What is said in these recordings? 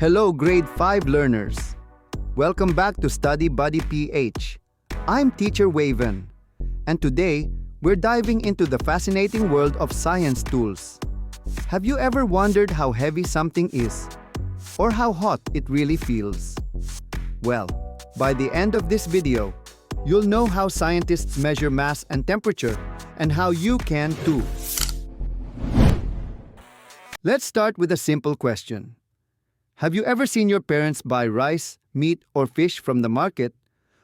Hello grade 5 learners. Welcome back to Study Buddy PH. I'm Teacher Waven, and today we're diving into the fascinating world of science tools. Have you ever wondered how heavy something is, or how hot it really feels? Well, by the end of this video, you'll know how scientists measure mass and temperature, and how you can too. Let's start with a simple question. Have you ever seen your parents buy rice, meat, or fish from the market?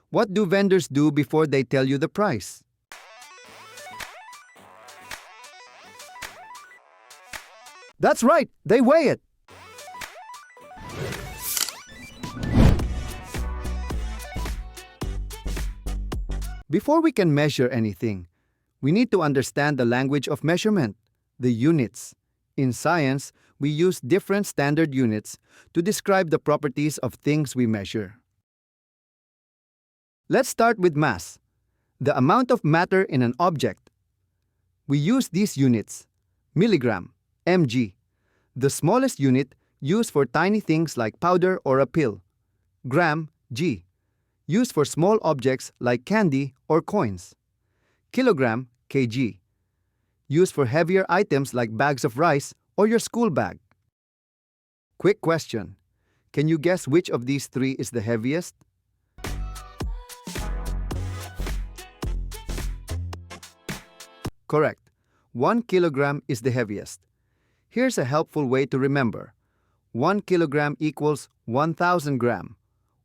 What do vendors do before they tell you the price? That's right, they weigh it. Before we can measure anything, we need to understand the language of measurement, the units. In science, we use different standard units to describe the properties of things we measure. Let's start with mass, the amount of matter in an object. We use these units: milligram, mg, the smallest unit used for tiny things like powder or a pill; gram, g, used for small objects like candy or coins; kilogram, kg, used for heavier items like bags of rice or your school bag. Quick question. Can you guess which of these three is the heaviest? Correct. 1 kilogram is the heaviest. Here's a helpful way to remember. 1 kilogram equals 1,000 gram.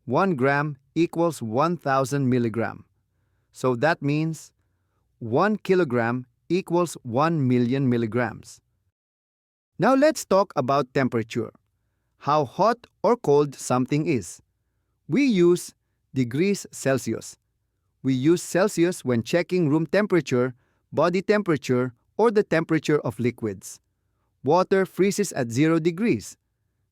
1 gram equals 1,000 milligram. So that means 1 kilogram equals 1 million milligrams. Now let's talk about temperature. How hot or cold something is. We use degrees Celsius. We use Celsius when checking room temperature, body temperature, or the temperature of liquids. Water freezes at 0 degrees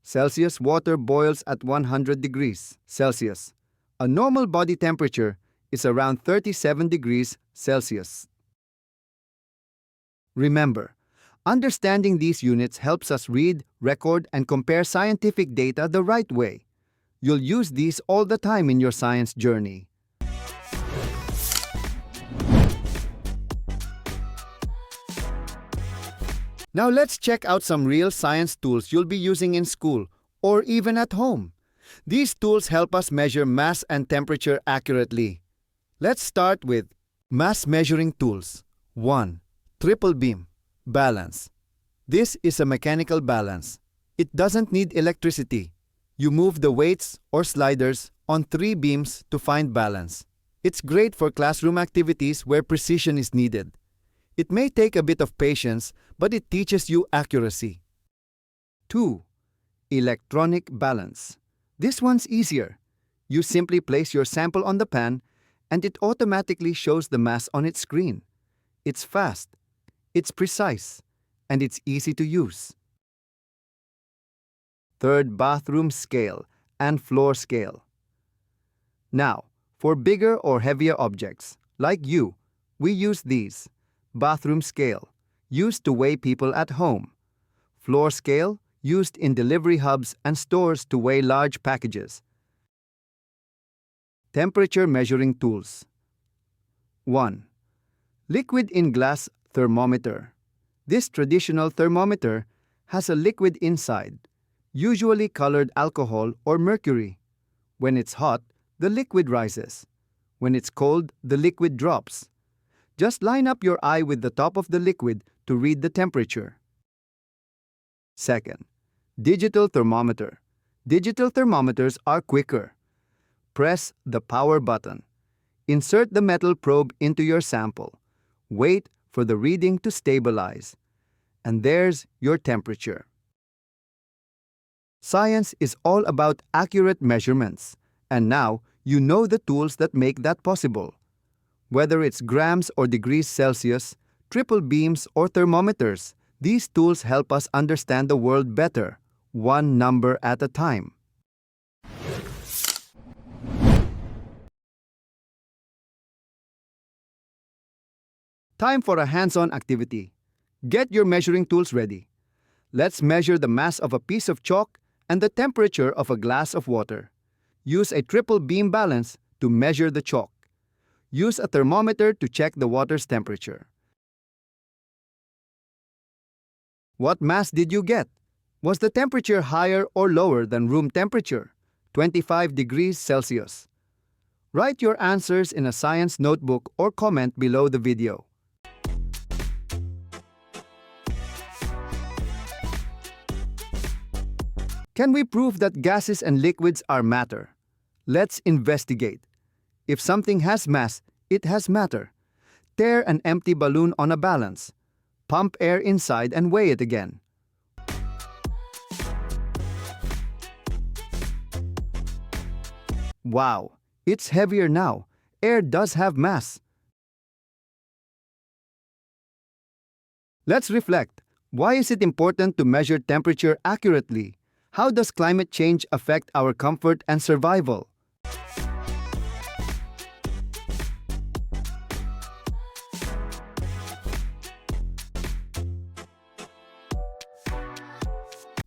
Celsius. Water boils at 100 degrees Celsius. A normal body temperature is around 37 degrees Celsius. Remember, understanding these units helps us read, record, and compare scientific data the right way. You'll use these all the time in your science journey. Now let's check out some real science tools you'll be using in school or even at home. These tools help us measure mass and temperature accurately. Let's start with mass measuring tools. 1. Triple beam. Balance. This is a mechanical balance. It doesn't need electricity. You move the weights or sliders on 3 beams to find balance. It's great for classroom activities where precision is needed. It may take a bit of patience, but it teaches you accuracy. 2. Electronic balance. This one's easier. You simply place your sample on the pan, and it automatically shows the mass on its screen. It's fast, it's precise, and it's easy to use. 3rd, bathroom scale and floor scale. Now, for bigger or heavier objects, like you, we use these. Bathroom scale, used to weigh people at home. Floor scale, used in delivery hubs and stores to weigh large packages. Temperature measuring tools. 1. Liquid in glass thermometer. This traditional thermometer has a liquid inside, usually colored alcohol or mercury. When it's hot, the liquid rises. When it's cold, the liquid drops. Just line up your eye with the top of the liquid to read the temperature. 2nd, digital thermometer. Digital thermometers are quicker. Press the power button. Insert the metal probe into your sample. Wait for the reading to stabilize. And there's your temperature. Science is all about accurate measurements. And now you know the tools that make that possible. Whether it's grams or degrees Celsius, triple beams or thermometers, these tools help us understand the world better, one number at a time. Time for a hands-on activity. Get your measuring tools ready. Let's measure the mass of a piece of chalk and the temperature of a glass of water. Use a triple beam balance to measure the chalk. Use a thermometer to check the water's temperature. What mass did you get? Was the temperature higher or lower than room temperature, 25 degrees Celsius? Write your answers in a science notebook or comment below the video. Can we prove that gases and liquids are matter? Let's investigate. If something has mass, it has matter. Tear an empty balloon on a balance. Pump air inside and weigh it again. Wow, it's heavier now. Air does have mass. Let's reflect. Why is it important to measure temperature accurately? How does climate change affect our comfort and survival?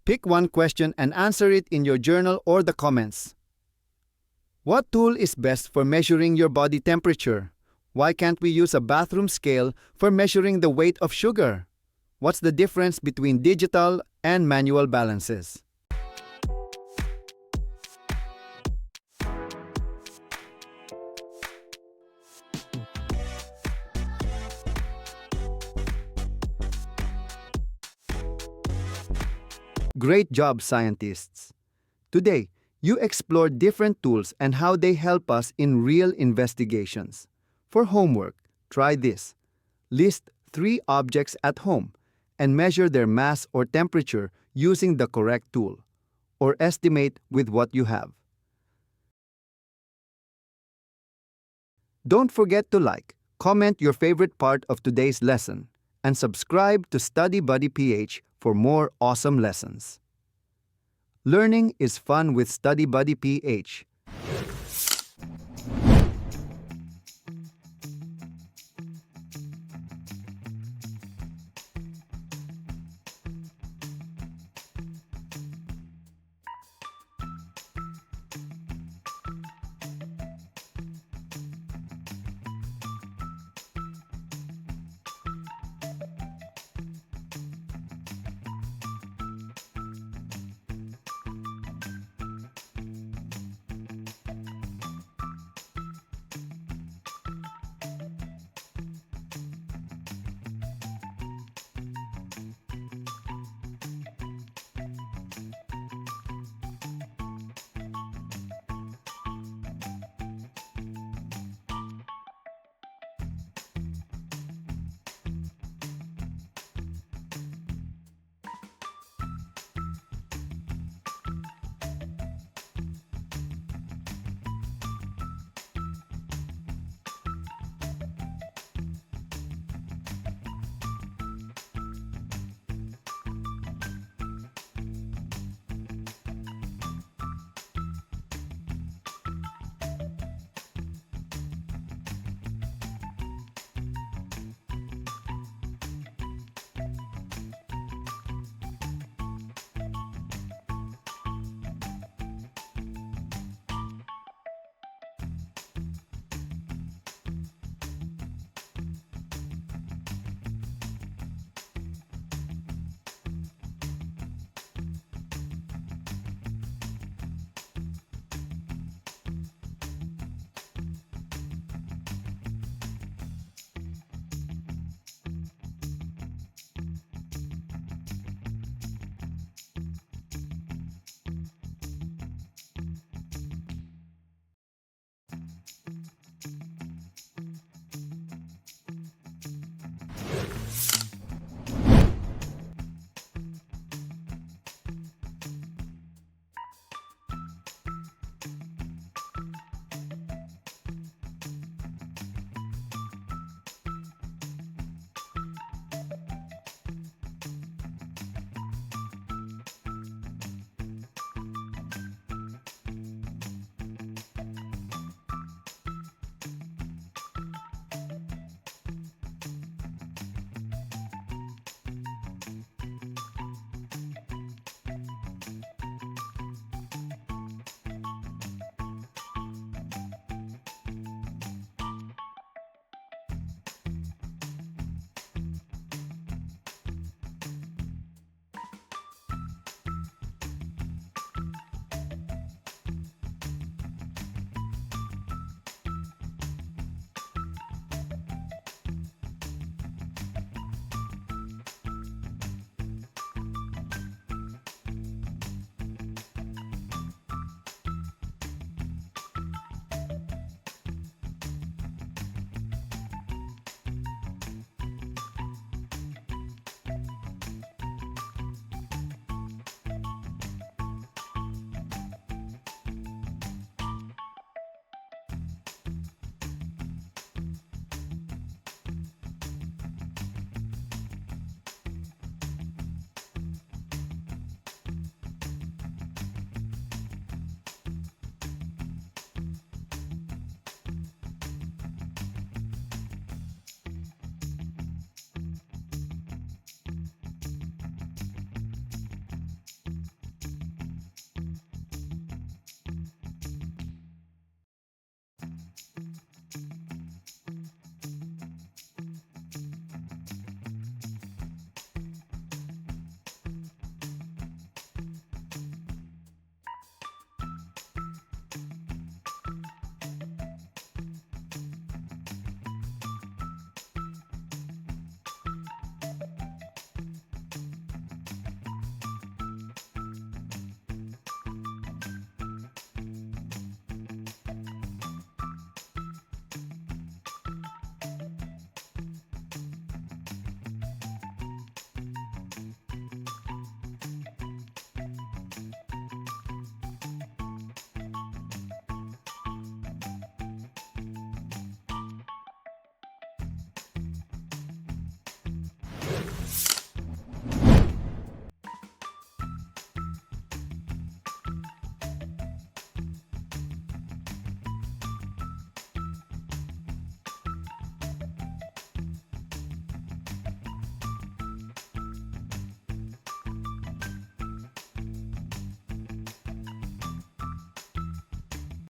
Pick one question and answer it in your journal or the comments. What tool is best for measuring your body temperature? Why can't we use a bathroom scale for measuring the weight of sugar? What's the difference between digital and manual balances? Great job, scientists! Today, you explored different tools and how they help us in real investigations. For homework, try this. List 3 objects at home and measure their mass or temperature using the correct tool, or estimate with what you have. Don't forget to like, comment your favorite part of today's lesson, and subscribe to Study Buddy PH for more awesome lessons. Learning is fun with Study Buddy PH.